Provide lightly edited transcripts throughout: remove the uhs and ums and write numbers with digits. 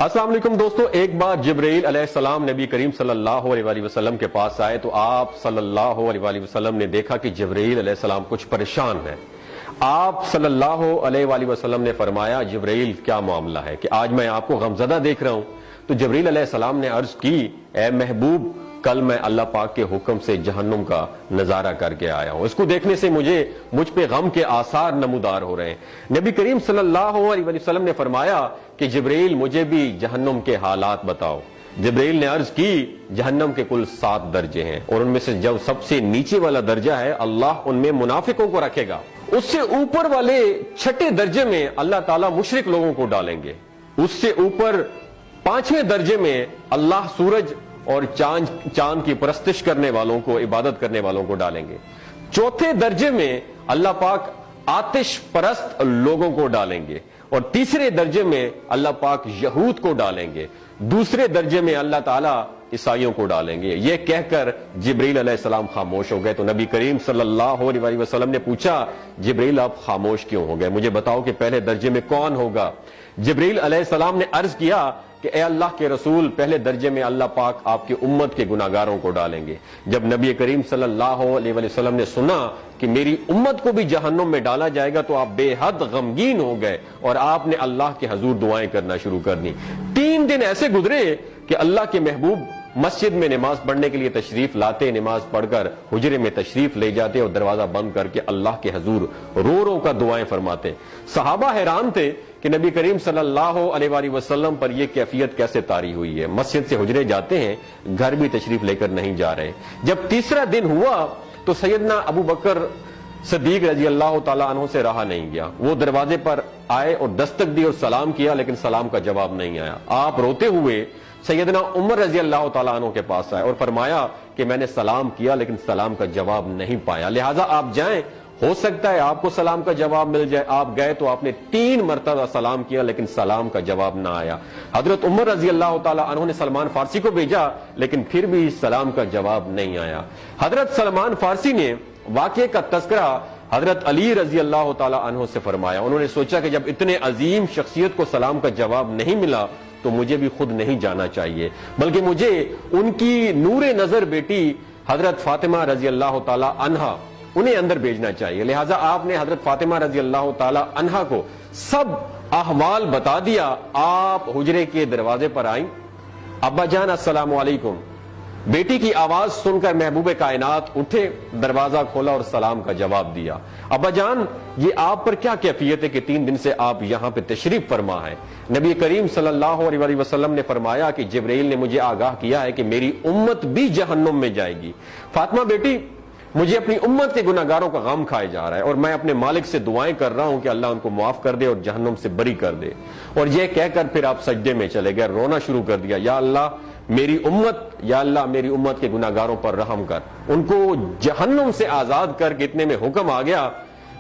السلام علیکم دوستو، ایک بار جبرائیل علیہ السلام نبی کریم صلی اللہ علیہ وآلہ وسلم کے پاس آئے تو آپ صلی اللہ علیہ وآلہ وسلم نے دیکھا کہ جبرائیل علیہ السلام کچھ پریشان ہے۔ آپ صلی اللہ علیہ وآلہ وسلم نے فرمایا، جبرائیل کیا معاملہ ہے کہ آج میں آپ کو غمزدہ دیکھ رہا ہوں؟ تو جبرائیل علیہ السلام نے عرض کی، اے محبوب، کل میں اللہ پاک کے حکم سے جہنم کا نظارہ کر کے آیا ہوں، اس کو دیکھنے سے مجھ پہ غم کے آثار نمودار ہو رہے ہیں۔ نبی کریم صلی اللہ علیہ وسلم نے فرمایا کہ جبرائیل مجھے بھی جہنم کے حالات بتاؤ۔ جبرائیل نے عرض کی، جہنم کے کل 7 درجے ہیں اور ان میں سے جو سب سے نیچے والا درجہ ہے اللہ ان میں منافقوں کو رکھے گا، اس سے اوپر والے 6 درجے میں اللہ تعالیٰ مشرک لوگوں کو ڈالیں گے، اس سے اوپر 5ویں درجے میں اللہ سورج اور چاند کی پرستش کرنے والوں کو، عبادت کرنے والوں کو ڈالیں گے، 4تھے درجے میں اللہ پاک آتش پرست لوگوں کو ڈالیں گے، اور 3رے درجے میں اللہ پاک یہود کو ڈالیں گے، 2 درجے میں اللہ تعالیٰ عیسائیوں کو ڈالیں گے۔ یہ کہہ کر جبرائیل علیہ السلام خاموش ہو گئے تو نبی کریم صلی اللہ علیہ وسلم نے پوچھا، جبرائیل آپ خاموش کیوں ہو گئے؟ مجھے بتاؤ کہ پہلے درجے میں کون ہوگا؟ جبرائیل علیہ السلام نے عرض کیا کہ اے اللہ کے رسول، پہلے درجے میں اللہ پاک آپ کی امت کے گناہگاروں کو ڈالیں گے۔ جب نبی کریم صلی اللہ علیہ وسلم نے سنا کہ میری امت کو بھی جہنم میں ڈالا جائے گا تو آپ بے حد غمگین ہو گئے اور آپ نے اللہ کے حضور دعائیں کرنا شروع کر دی۔ 3 دن ایسے گزرے کہ اللہ کے محبوب مسجد میں نماز پڑھنے کے لیے تشریف لاتے، نماز پڑھ کر حجرے میں تشریف لے جاتے اور دروازہ بند کر کے اللہ کے حضور رو رو کر دعائیں فرماتے۔ صحابہ حیران تھے کہ نبی کریم صلی اللہ علیہ وآلہ وسلم پر یہ کیفیت کیسے طاری ہوئی ہے، مسجد سے حجرے جاتے ہیں، گھر بھی تشریف لے کر نہیں جا رہے۔ جب 3را دن ہوا تو سیدنا ابو بکر صدیق رضی اللہ تعالیٰ عنہ سے رہا نہیں گیا، وہ دروازے پر آئے اور دستک دی اور سلام کیا، لیکن سلام کا جواب نہیں آیا۔ آپ روتے ہوئے سیدنا عمر رضی اللہ تعالیٰ عنہ کے پاس آئے اور فرمایا کہ میں نے سلام کیا لیکن سلام کا جواب نہیں پایا، لہٰذا آپ جائیں، ہو سکتا ہے آپ کو سلام کا جواب مل جائے۔ آپ گئے تو آپ نے 3 مرتبہ سلام کیا لیکن سلام کا جواب نہ آیا۔ حضرت عمر رضی اللہ تعالیٰ عنہ نے سلمان فارسی کو بھیجا لیکن پھر بھی سلام کا جواب نہیں آیا۔ حضرت سلمان فارسی نے واقعے کا تذکرہ حضرت علی رضی اللہ تعالیٰ عنہ سے فرمایا۔ انہوں نے سوچا کہ جب اتنے عظیم شخصیت کو سلام کا جواب نہیں ملا تو مجھے بھی خود نہیں جانا چاہیے، بلکہ مجھے ان کی نور نظر بیٹی حضرت فاطمہ رضی اللہ تعالیٰ عنہا انہیں اندر بھیجنا چاہیے۔ لہٰذا آپ نے حضرت فاطمہ رضی اللہ تعالیٰ عنہا کو سب احوال بتا دیا۔ آپ حجرے کے دروازے پر آئیں، ابا جان السلام علیکم، بیٹی کی آواز سن کر محبوب کائنات اٹھے، دروازہ کھولا اور سلام کا جواب دیا۔ ابا جان، یہ آپ پر کیا کیفیت ہے کہ 3 دن سے آپ یہاں پہ تشریف فرما ہے؟ نبی کریم صلی اللہ علیہ وسلم نے فرمایا کہ جبرائیل نے مجھے آگاہ کیا ہے کہ میری امت بھی جہنم میں جائے گی۔ فاطمہ بیٹی، مجھے اپنی امت کے گناہگاروں کا غم کھائے جا رہا ہے اور میں اپنے مالک سے دعائیں کر رہا ہوں کہ اللہ ان کو معاف کر دے اور جہنم سے بری کر دے۔ اور یہ کہہ کر پھر آپ سجدے میں چلے گئے، رونا شروع کر دیا، یا اللہ میری امت کے گناہگاروں پر رحم کر، ان کو جہنم سے آزاد کر کے۔ اتنے میں حکم آ گیا،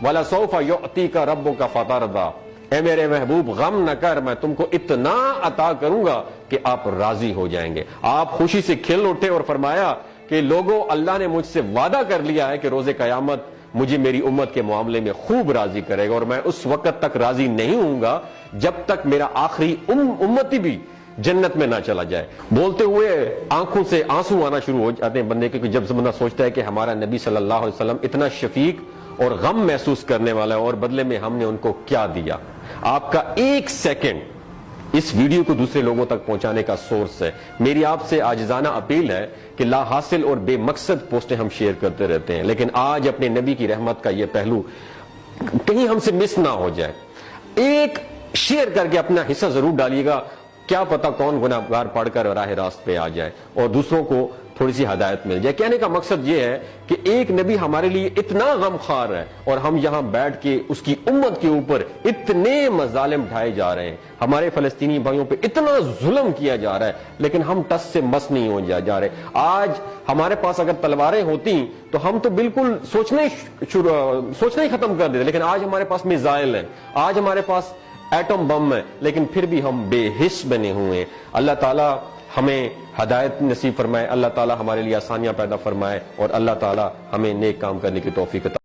وَلَسَوْفَ يُعْطِيكَ رَبُّكَ فَتَرْضَىٰ، اے میرے محبوب غم نہ کر، میں تم کو اتنا عطا کروں گا کہ آپ راضی ہو جائیں گے۔ آپ خوشی سے کھل اٹھے اور فرمایا کہ لوگوں، اللہ نے مجھ سے وعدہ کر لیا ہے کہ روز قیامت مجھے میری امت کے معاملے میں خوب راضی کرے گا، اور میں اس وقت تک راضی نہیں ہوں گا جب تک میرا آخری امتی بھی جنت میں نہ چلا جائے۔ بولتے ہوئے آنکھوں سے آنسو آنا شروع ہو جاتے ہیں بندے کے، کہ جب بندہ سوچتا ہے کہ ہمارا نبی صلی اللہ علیہ وسلم اتنا شفیق اور غم محسوس کرنے والا ہے اور بدلے میں ہم نے ان کو کیا دیا۔ آپ کا 1 سیکنڈ اس ویڈیو کو دوسرے لوگوں تک پہنچانے کا سورس ہے۔ میری آپ سے عاجزانہ اپیل ہے کہ لا حاصل اور بے مقصد پوسٹیں ہم شیئر کرتے رہتے ہیں، لیکن آج اپنے نبی کی رحمت کا یہ پہلو کہیں ہم سے مس نہ ہو جائے۔ ایک شیئر کر کے اپنا حصہ ضرور ڈالیے گا، کیا پتہ کون گناہگار پڑھ کر راہ راست پہ آ جائے اور دوسروں کو تھوڑی سی ہدایت مل جائے۔ کہنے کا مقصد یہ ہے کہ ایک نبی ہمارے لیے اتنا غم خوار ہے اور ہم یہاں بیٹھ کے اس کی امت کے اوپر اتنے مظالم ڈھائے جا رہے ہیں، ہمارے فلسطینی بھائیوں پہ اتنا ظلم کیا جا رہا ہے، لیکن ہم ٹس سے مس نہیں ہو جا رہے۔ آج ہمارے پاس اگر تلواریں ہوتی تو ہم تو بالکل سوچنا ہی ختم کر دیتے، لیکن آج ہمارے پاس میزائل ہیں، آج ہمارے پاس ایٹم بم ہے، لیکن پھر بھی ہم بے حس بنے ہوئے ہیں۔ اللہ تعالیٰ ہمیں ہدایت نصیب فرمائے، اللہ تعالیٰ ہمارے لیے آسانیاں پیدا فرمائے اور اللہ تعالیٰ ہمیں نیک کام کرنے کی توفیق عطا